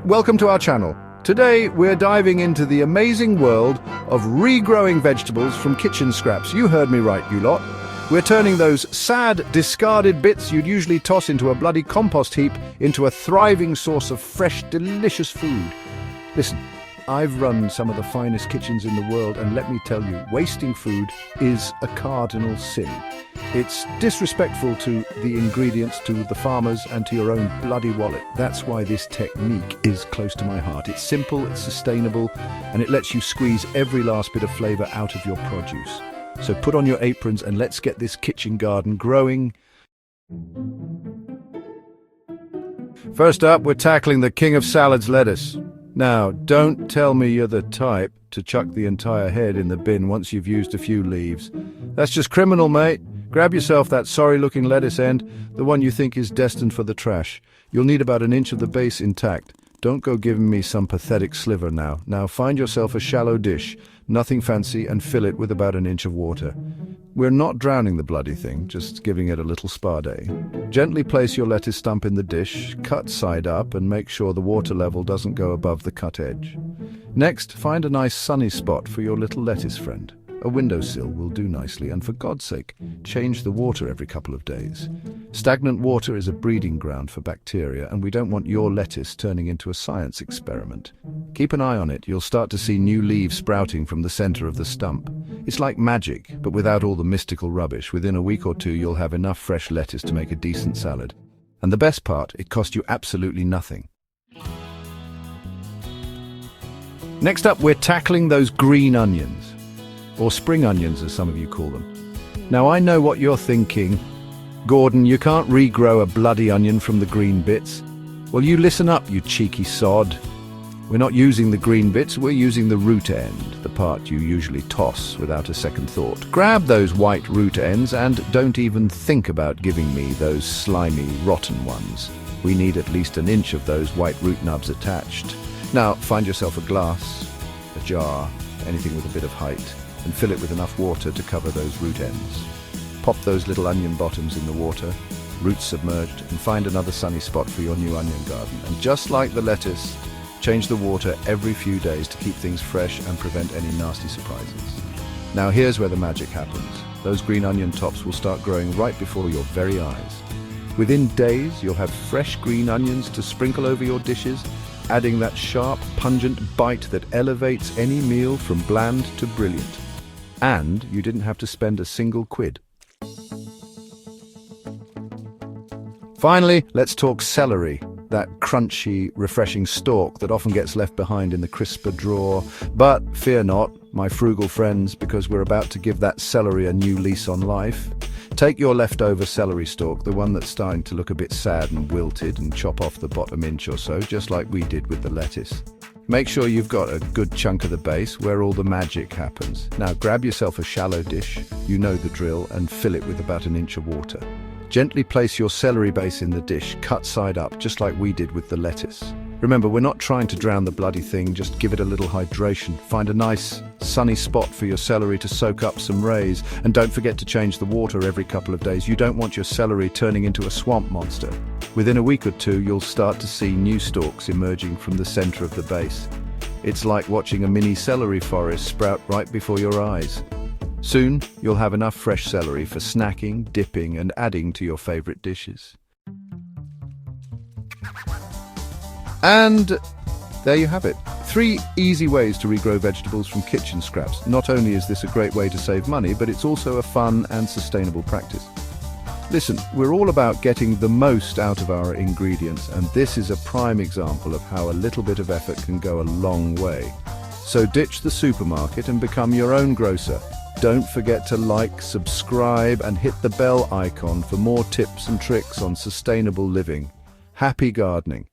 Welcome to our channel. Today we're diving into the amazing world of regrowing vegetables from kitchen scraps. You heard me right, you lot. We're turning those sad, discarded bits you'd usually toss into a bloody compost heap into a thriving source of fresh, delicious food. Listen, I've run some of the finest kitchens in the world, and let me tell you, wasting food is a cardinal sin. It's disrespectful to the ingredients, to the farmers, and to your own bloody wallet. That's why this technique is close to my heart. It's simple, it's sustainable, and it lets you squeeze every last bit of flavor out of your produce. So put on your aprons and let's get this kitchen garden growing. First up, we're tackling the king of salads, lettuce. Now, don't tell me you're the type to chuck the entire head in the bin once you've used a few leaves. That's just criminal, mate. Grab yourself that sorry-looking lettuce end, the one you think is destined for the trash. You'll need about an inch of the base intact. Don't go giving me some pathetic sliver now. Now find yourself a shallow dish, nothing fancy, and fill it with about an inch of water. We're not drowning the bloody thing, just giving it a little spa day. Gently place your lettuce stump in the dish, cut side up, and make sure the water level doesn't go above the cut edge. Next, find a nice sunny spot for your little lettuce friend. A windowsill will do nicely, and for God's sake, change the water every couple of days. Stagnant water is a breeding ground for bacteria, and we don't want your lettuce turning into a science experiment. Keep an eye on it. You'll start to see new leaves sprouting from the center of the stump. It's like magic, but without all the mystical rubbish. Within a week or two, you'll have enough fresh lettuce to make a decent salad. And the best part, it cost you absolutely nothing. Next up, we're tackling those green onions. Or spring onions, as some of you call them. Now, I know what you're thinking. Gordon, you can't regrow a bloody onion from the green bits. Well, you listen up, you cheeky sod. We're not using the green bits, we're using the root end, the part you usually toss without a second thought. Grab those white root ends and don't even think about giving me those slimy, rotten ones. We need at least an inch of those white root nubs attached. Now, find yourself a glass, a jar, anything with a bit of height, and fill it with enough water to cover those root ends. Pop those little onion bottoms in the water, roots submerged, and find another sunny spot for your new onion garden. And just like the lettuce, change the water every few days to keep things fresh and prevent any nasty surprises. Now here's where the magic happens. Those green onion tops will start growing right before your very eyes. Within days, you'll have fresh green onions to sprinkle over your dishes, adding that sharp, pungent bite that elevates any meal from bland to brilliant. And you didn't have to spend a single quid. Finally, let's talk celery, that crunchy, refreshing stalk that often gets left behind in the crisper drawer. But fear not, my frugal friends, because we're about to give that celery a new lease on life. Take your leftover celery stalk, the one that's starting to look a bit sad and wilted, and chop off the bottom inch or so, just like we did with the lettuce. Make sure you've got a good chunk of the base where all the magic happens. Now grab yourself a shallow dish, you know the drill, and fill it with about an inch of water. Gently place your celery base in the dish, cut side up, just like we did with the lettuce. Remember, we're not trying to drown the bloody thing, just give it a little hydration. Find a nice, sunny spot for your celery to soak up some rays, and don't forget to change the water every couple of days. You don't want your celery turning into a swamp monster. Within a week or two, you'll start to see new stalks emerging from the center of the base. It's like watching a mini celery forest sprout right before your eyes. Soon, you'll have enough fresh celery for snacking, dipping, and adding to your favorite dishes. And there you have it. 3 easy ways to regrow vegetables from kitchen scraps. Not only is this a great way to save money, but it's also a fun and sustainable practice. Listen, we're all about getting the most out of our ingredients, and this is a prime example of how a little bit of effort can go a long way. So ditch the supermarket and become your own grocer. Don't forget to like, subscribe, and hit the bell icon for more tips and tricks on sustainable living. Happy gardening!